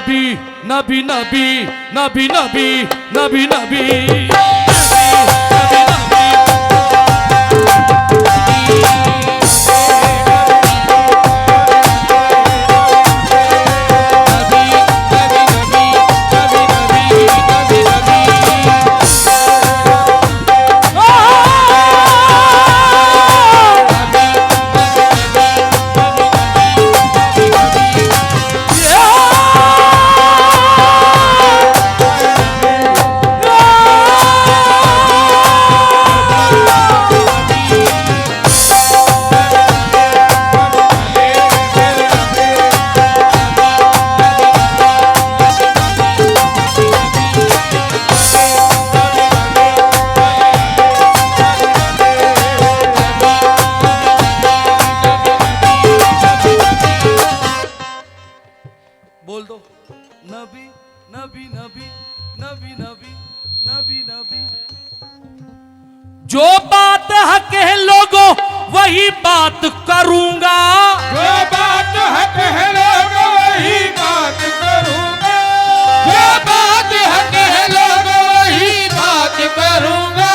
नबी नबी नबी नबी नबी नबी नबी बोल दो नबी नबी नबी नबी नबी नबी नबी। जो बात हक है लोगों वही बात करूंगा, जो बात हक है लोगों वही बात करूंगा, जो बात हक है लोगों वही बात करूंगा।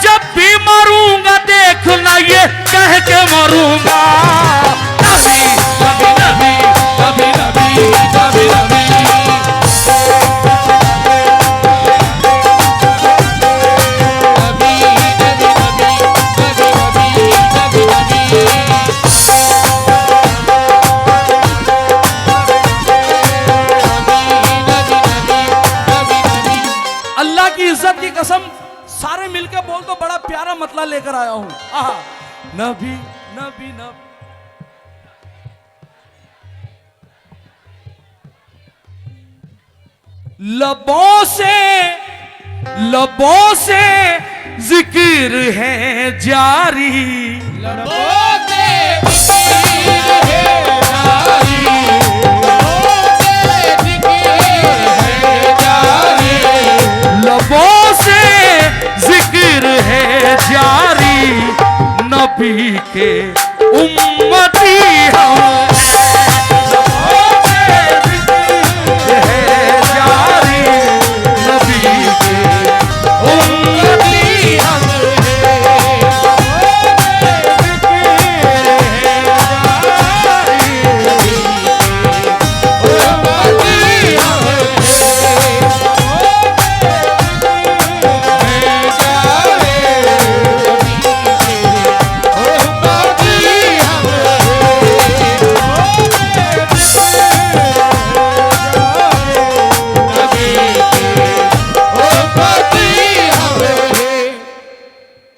जब भी मरूंगा देखना ये कह के मरूंगा। नबी नबी नबी नबी नबी नबी नबी। अल्लाह की इज्जत की कसम सारे मिलकर बोल तो बड़ा प्यारा मतला लेकर आया हूं। आहा नबी नबी नबी। लबों से जिक्र है जारी, लबों से जिक्र है जारी, लबों से जिक्र है जारी। नबी के उम्मती हम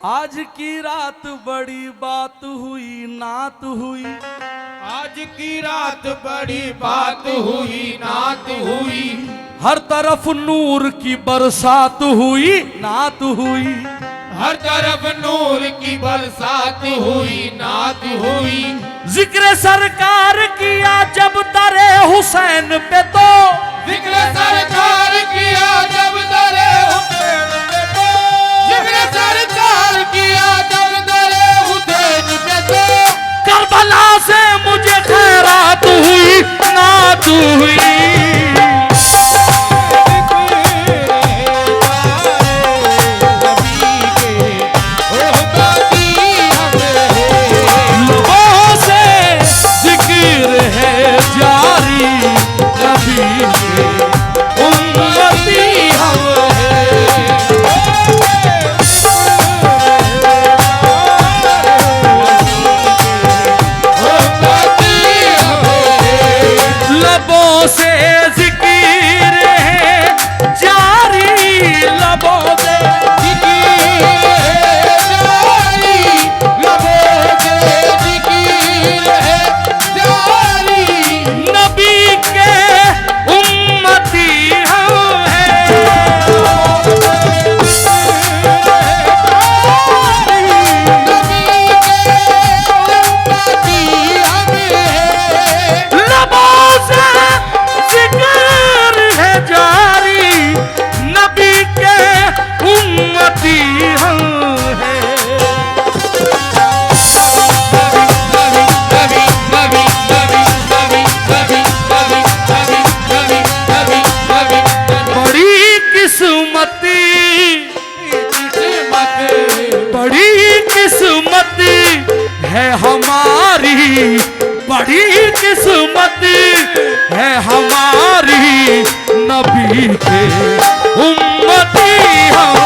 आज की रात बड़ी बात हुई नात हुई, आज की रात बड़ी बात हुई नात हुई। हर तरफ नूर की बरसात हुई नात हुई, हर तरफ नूर की बरसात हुई नात हुई। जिक्र सरकार किया जब दरे हुसैन पे तो, जिक्र सरकार किया जब दरे हुसैन पे तो, जिक्र सरकार किया जब दरे हुसैन पे तो। करबला से मुझे खैरात हुई नात हुई। लबों से जिक्र है जारी, नबी के उम्मती हम लबों से हमारी बड़ी किस्मत है हमारी, नबी के उम्मती हम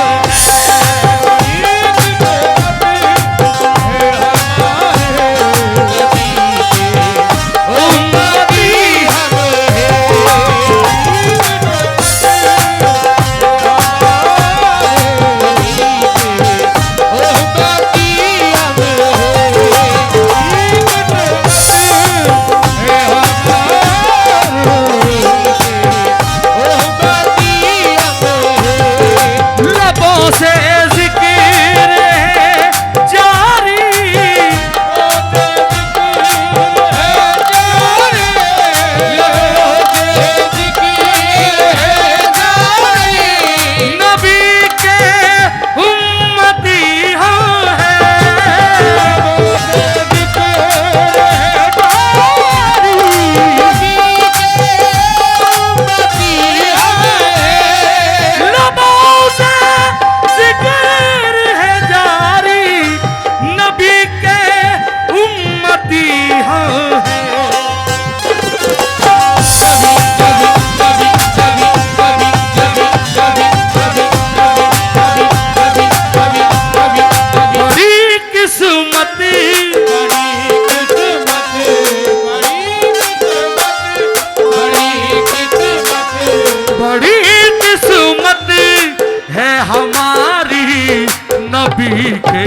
नबी के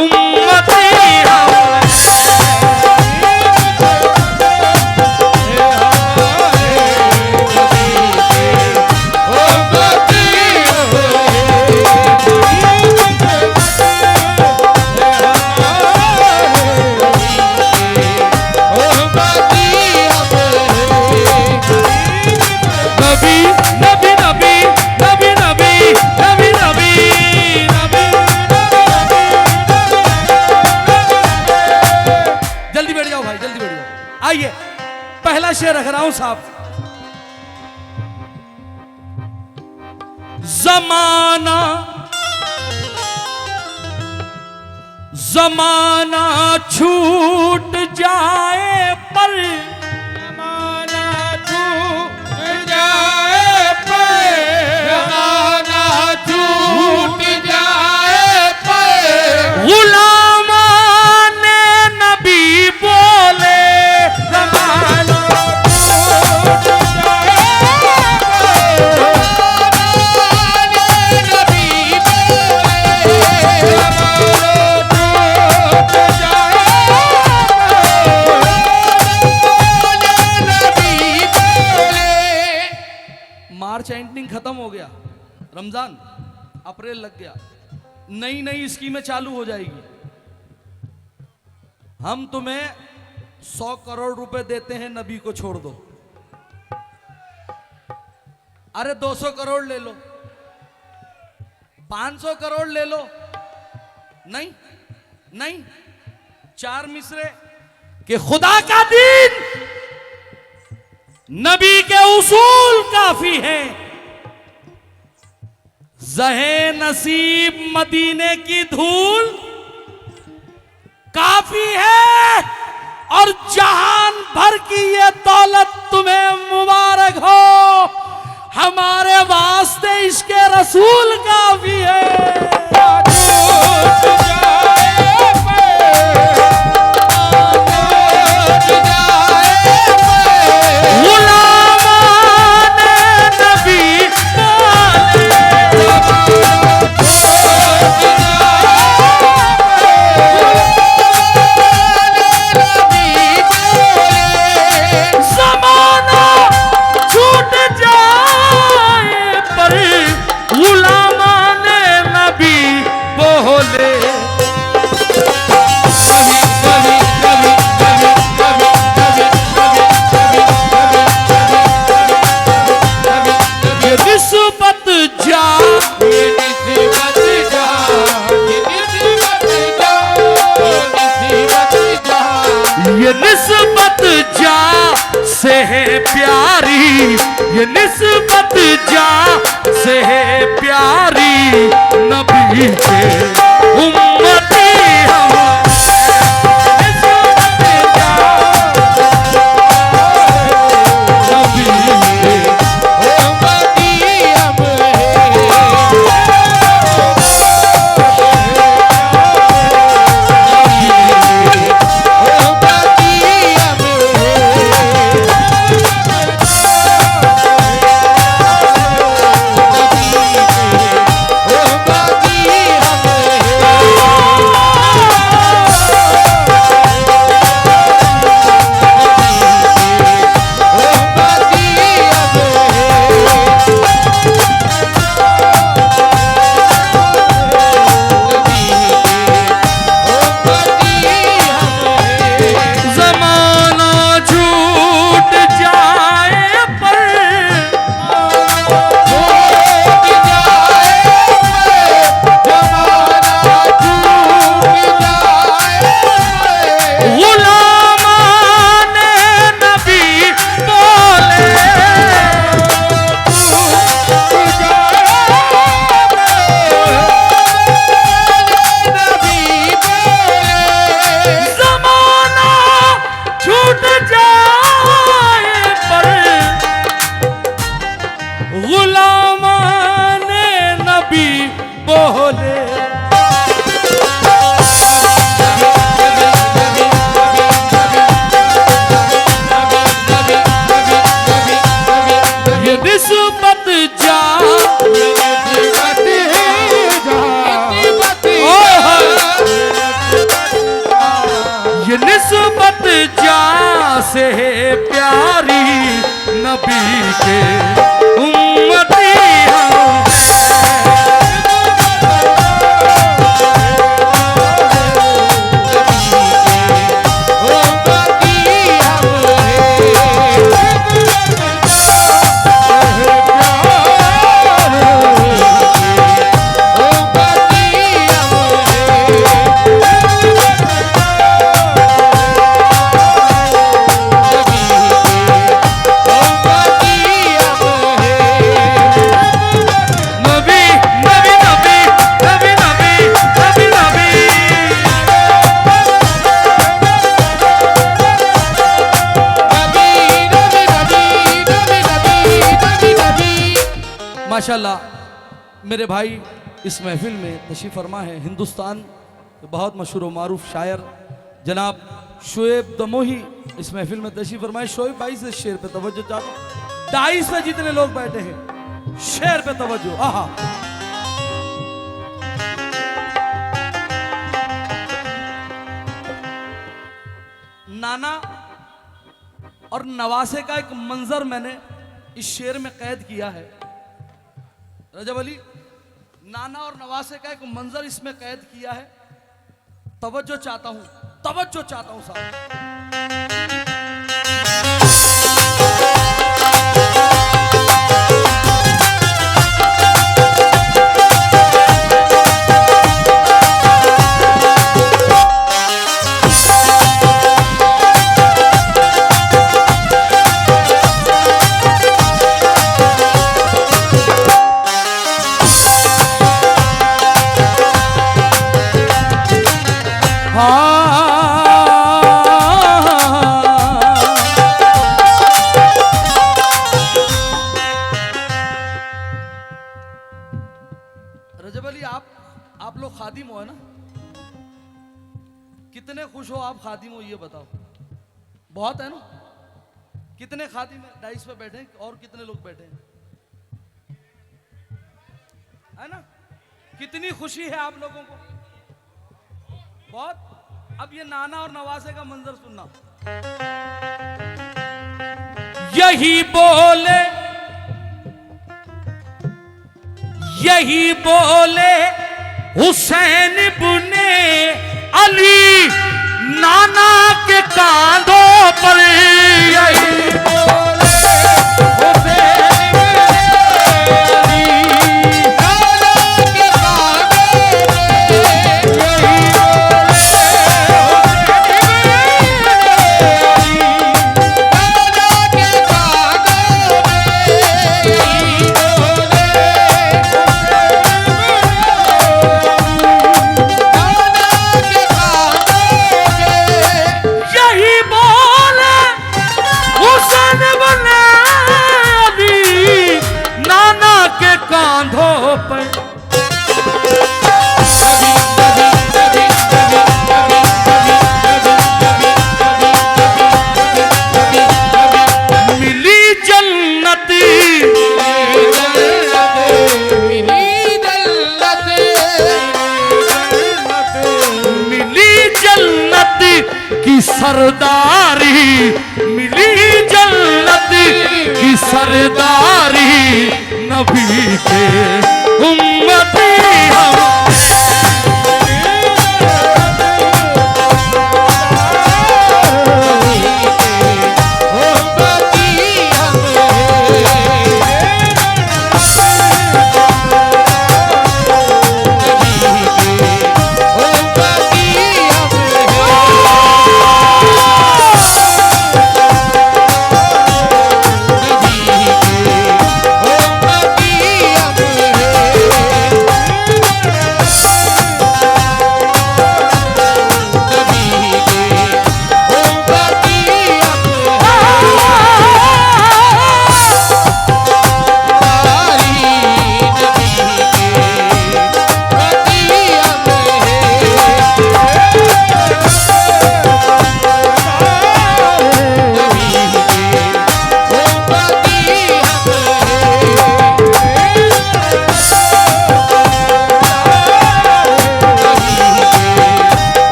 उम्मती आइए पहला शेर रख रहा हूं साहब। जमाना जमाना छूट जाए पर, जमाना छूट जाए पर, जमाना छूट जाए पर, गुलामाने नबी बोले जमाना छूट मार्च एंडिंग खत्म हो गया, रमजान अप्रैल लग गया, नई नई स्कीमें चालू हो जाएगी। हम तुम्हें 100 करोड़ रुपए देते हैं, नबी को छोड़ दो। अरे 200 करोड़ ले लो, 500 करोड़ ले लो, नहीं नहीं, 4 मिसरे कि खुदा का दीन नबी के उसूल काफी हैं, ज़हे नसीब मदीने की धूल काफी है, और जहान भर की ये दौलत तुम्हें मुबारक हो, हमारे वास्ते इसके रसूल काफी है। ये निस्बत जा से है प्यारी, ये निस्बत जा से है प्यारी, नबी के उम्मती हम। उम्मत जा से प्यारी नबी के उम्मती हम माशाल्लाह मेरे भाई इस महफिल में तशरीफ़ फरमा है हिंदुस्तान के बहुत मशहूर व मारूफ शायर जनाब शोएब दमोही इस महफिल में तशरीफ़ फरमाए। शोएब भाई से शेर पे तवज्जो चाहता 250 पे जितने लोग बैठे हैं शेर पे तवज्जो। आहा नाना और नवासे का एक मंजर मैंने इस शेर में कैद किया है। रजब अली नाना और नवासे का एक मंजर इसमें कैद किया है। तवज्जो चाहता हूं साहब। रजब अली आप लोग खादिम हो है ना? कितने खुश हो आप खादिम हो ये बताओ। बहुत है ना? कितने खादिम है? 250 पे बैठे हैं और कितने लोग बैठे हैं है ना? कितनी खुशी है आप लोगों को बहुत। अब ये नाना और नवासे का मंजर सुनना। यही बोले हुसैन बुने अली नाना के कांधों पर। यही बोले हुसैन बुने अली नाना के कांधों सरदारी मिली जन्नत की सरदारी नबी के उम्मती हम।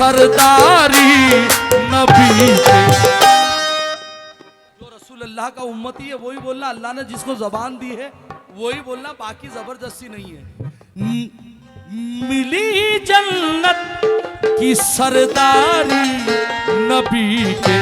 सरदारी नबी के। जो रसूल अल्लाह का उम्मती है वही बोलना, अल्लाह ने जिसको जबान दी है वही बोलना, बाकी जबरदस्ती नहीं है। मिली जन्नत की सरदारी नबी के।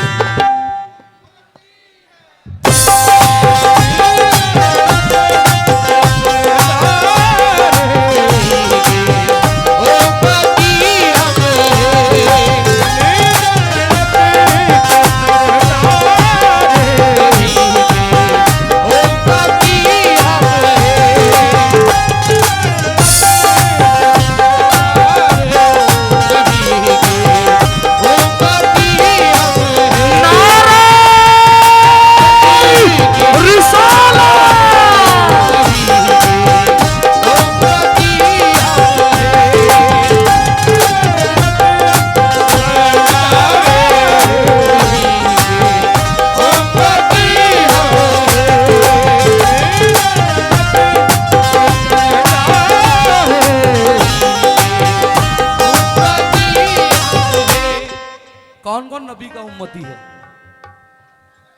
कौन कौन नबी का उम्मती है?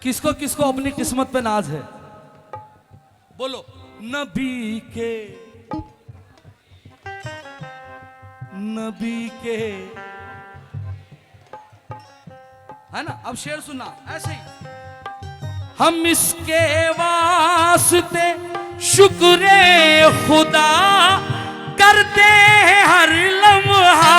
किसको किसको अपनी किस्मत पे नाज है? बोलो। नबी के, नबी के, है ना? अब शेर सुना ऐसे ही। हम इसके वास्ते शुक्र खुदा करते हैं हर लम्हा।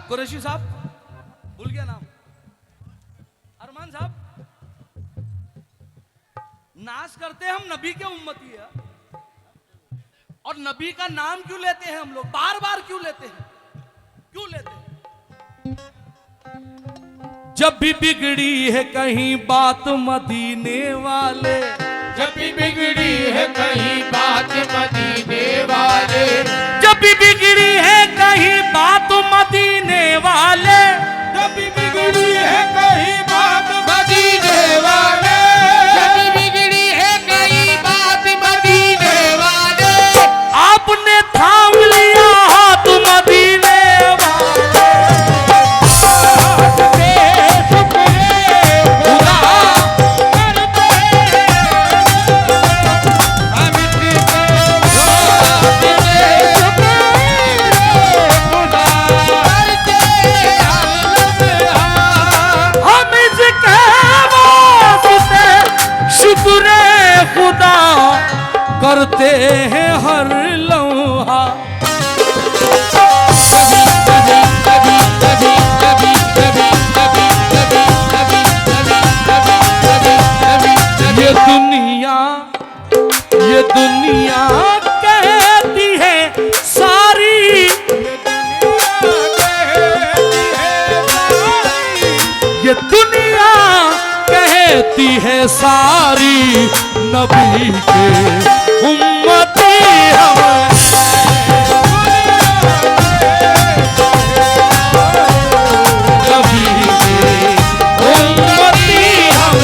कुरैशी साहब, भूल गया नाम, अरमान साहब, नाज करते हम नबी के उम्मती है, और नबी का नाम क्यों लेते हैं हम लोग? बार बार क्यों लेते हैं? क्यों लेते हैं? जब भी बिगड़ी है कहीं बात मदीने वाले, जब भी बिगड़ी है कहीं बात मदीने वाले, जब भी बिगड़ी है कहीं बात मदीने वाले, जब भी बिगड़ी है कहीं बात मदीने वाले, जब भी बिगड़ी है कहीं बात मदीने वाले, आपने थाम लिया हाथ मदीने वाले। करते हैं हर लम्हा। ये दुनिया कहती है सारी, ये दुनिया कहती है सारी नबी के उम्मती हम। नबी के उम्मती हम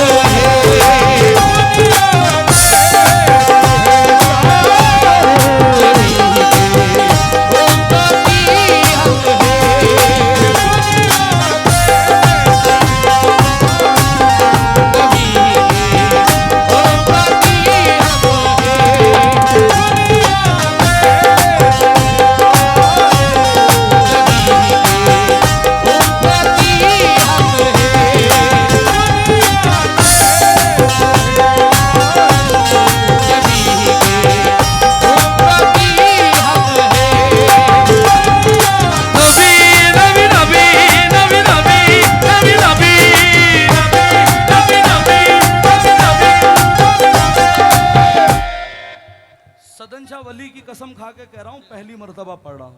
वली की कसम खा के कह रहा हूं, पहली मर्तबा पढ़ रहा हूं।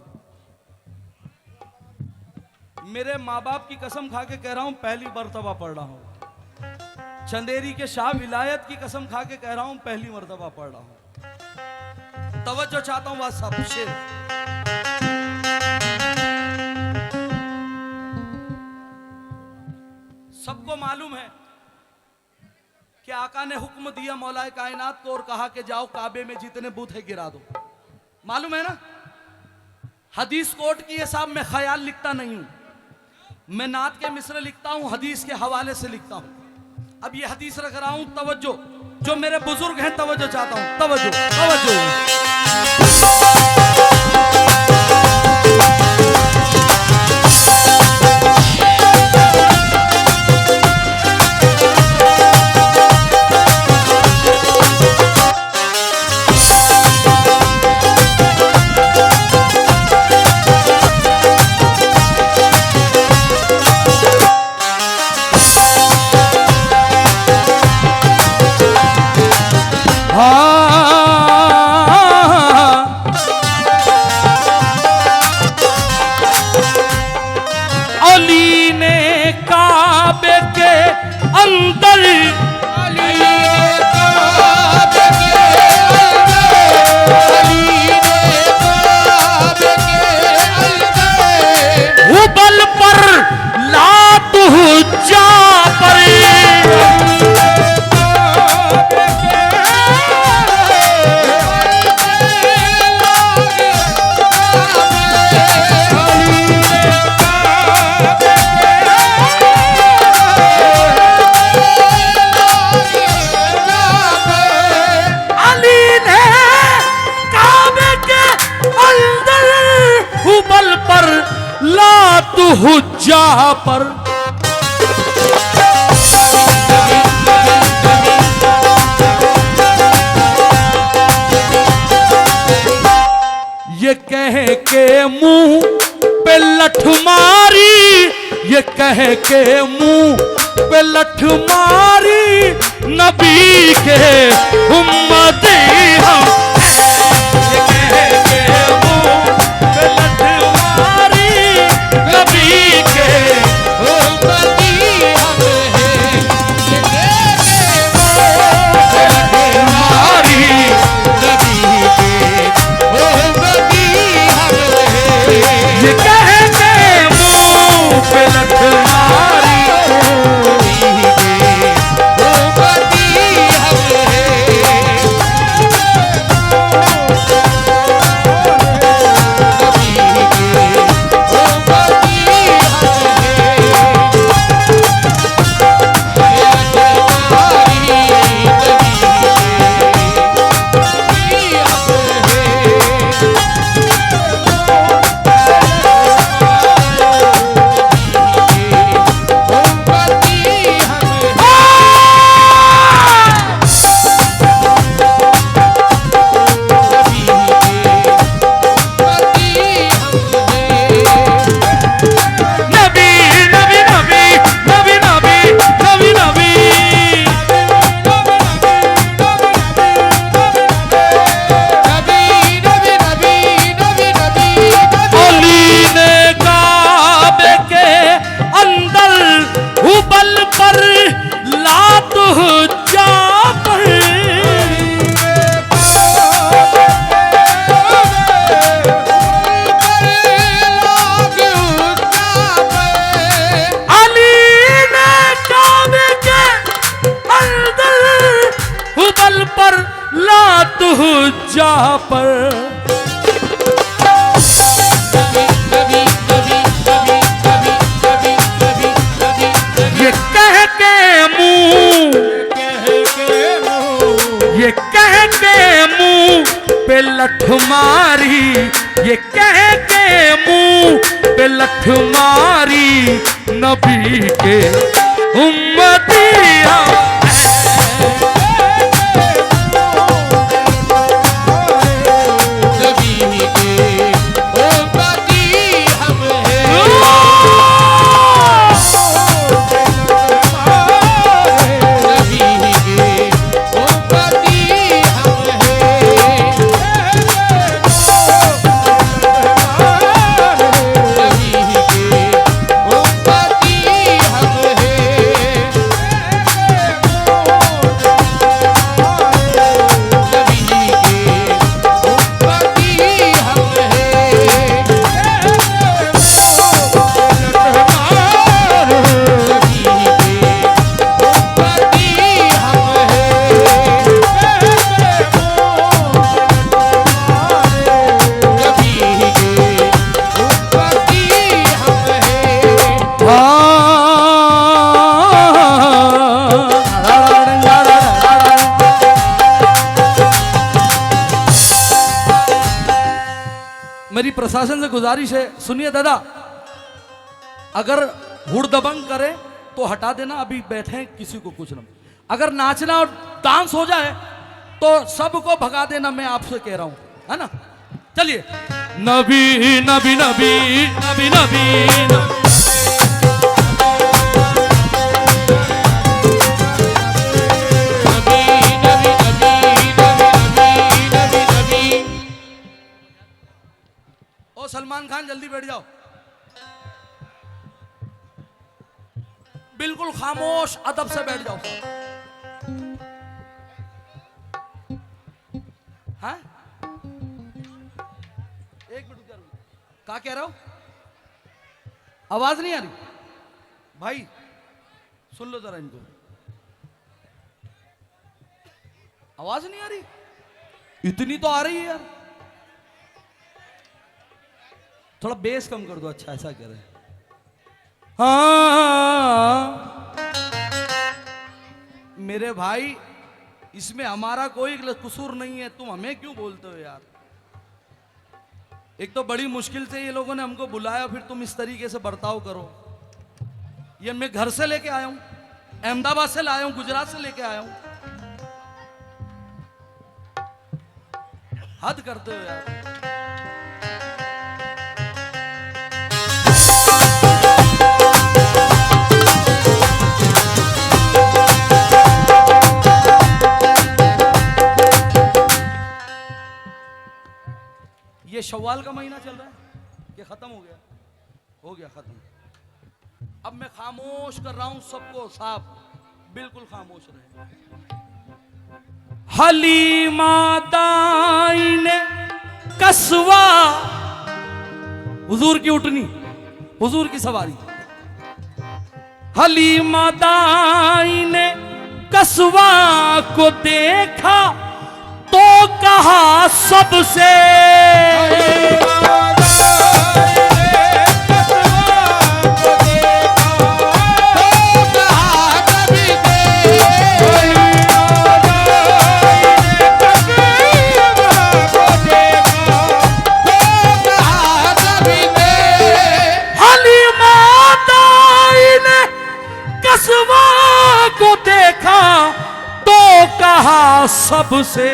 मेरे माँ बाप की कसम खा के कह रहा हूं, पहली मर्तबा पढ़ रहा हूं। चंदेरी के शाह विलायत की कसम खा के कह रहा हूं, पहली मर्तबा पढ़ रहा हूं। तवज्जो चाहता हूं बस सब शेर। सबको मालूम है कि आका ने हुक्म दिया मौलाए कायनात को और कहा कि जाओ काबे में जितने बुत है गिरा दो। मालूम है ना? हदीस कोट की ये साहब मैं ख्याल लिखता नहीं हूं, मैं नात के मिसरे लिखता हूं, हदीस के हवाले से लिखता हूं। अब ये हदीस रख रहा हूं, तवज्जो, जो मेरे बुजुर्ग हैं तवज्जो चाहता हूं, तवज्जो तवज्जो। अली ने काबे के अंदर हुबल पर लात हुज्जा पर लात हुज्जा पर ये कह के मुंह पे लठ मारी, ये कह के मुंह पे लठ मारी, नबी के उम्मती हम। ये कह के मुंह पे लठ मारी, नबी के उम्मती हम हैं। ये कह के मुंह पे लठ मारी, नबी के उम्मती हम हैं। ये कह के मुंह पे लठ मारी, हुज्जा पर ये कह के मुंह, ये कह के मुंह पे लठ मारी, ये कह के मुंह पे लठ मारी, नबी के उम्मती हम। मेरी प्रशासन से गुजारिश है, सुनिए दादा, अगर हुड़दबंग करे तो हटा देना, अभी बैठे हैं, किसी को कुछ ना। अगर नाचना और डांस हो जाए तो सबको भगा देना, मैं आपसे कह रहा हूं, है ना। चलिए। नबी नबी नबी नबी नबी नबी सलमान खान जल्दी बैठ जाओ, बिल्कुल खामोश अदब से बैठ जाओ। हाँ, एक मिनट क्या कह रहा हो? आवाज नहीं आ रही भाई, सुन लो जरा इनको, आवाज नहीं आ रही, इतनी तो आ रही है यार, थोड़ा बेस कम कर दो। अच्छा ऐसा कह रहे हैं। हाँ मेरे भाई, इसमें हमारा कोई कसूर नहीं है, तुम हमें क्यों बोलते हो यार। एक तो बड़ी मुश्किल से ये लोगों ने हमको बुलाया, फिर तुम इस तरीके से बर्ताव करो। ये मैं घर से लेके आया हूं, अहमदाबाद से लाया हूं, गुजरात से लेके आया हूं, हद करते हो यार। ये शव्वाल का महीना चल रहा है, ये खत्म हो गया, हो गया खत्म। अब मैं खामोश कर रहा हूं सबको, साफ बिल्कुल खामोश रहे। हलीमा दाई ने कसवा, हुजूर की उठनी, हुजूर की सवारी। हलीमा दाई ने कसवा को देखा तो कहा सबसे, को देखा तो कहा सबसे,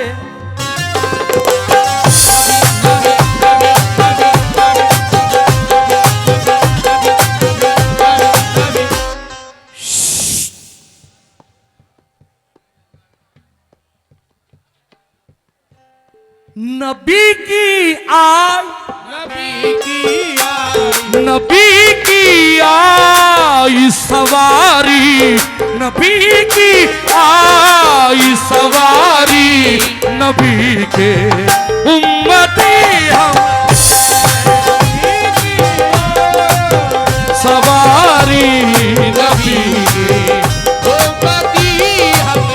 नबी की आय, नबी की आय, नबी की आय सवारी, नबी की आय सवारी, नबी के उम्मती हम, सवारी नबी के उम्मती हम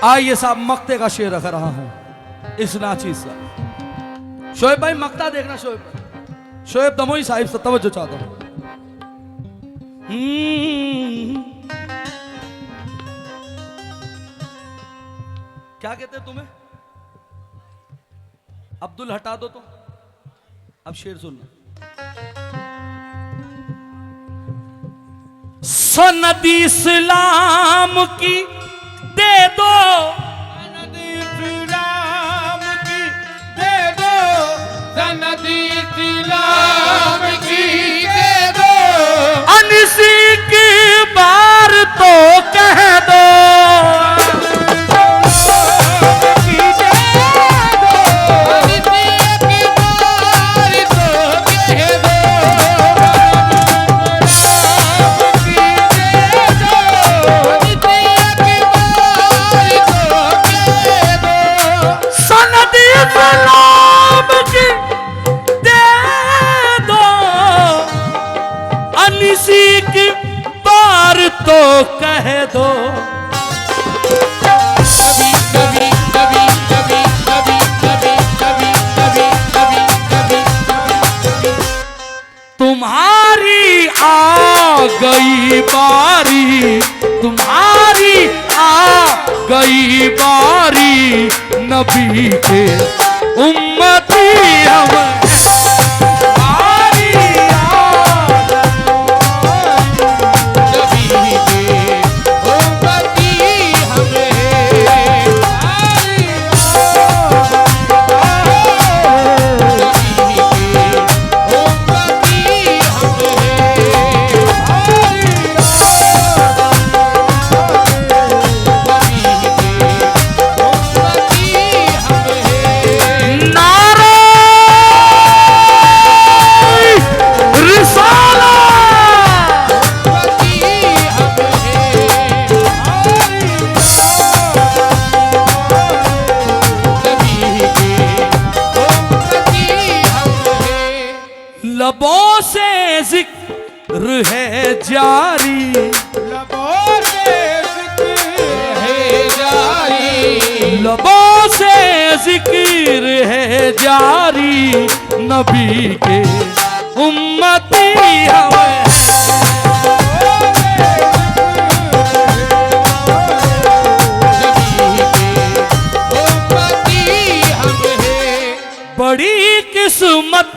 आइए साहब, मक्ते का शेर रख रहा हूं इस नाचीज का। शोएब भाई मक्ता देखना, शोएब दमोई साहिब से तवज्जो चाहता हूं। क्या कहते हैं तुम्हें? अब्दुल हटा दो तो। अब शेर सुनना। सनद इस्लाम की दे दो, सनद इस्लाम की दे दो, सनद इस्लाम की दे दो, अनसी की बार तो कह दो, तो कह हमारी नबी के उम्मती हम हैं। हमारी नबी के उम्मती हम हैं। लबों से जिक्र है जारी, लबों से जिक्र है जारी, लबों से जिक्र है जारी, नबी के उम्मती हम हैं। बड़ी किस्मत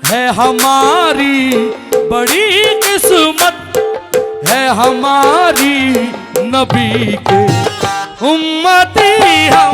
है हमारी, बड़ी किस्मत है हमारी, नबी के उम्मती हम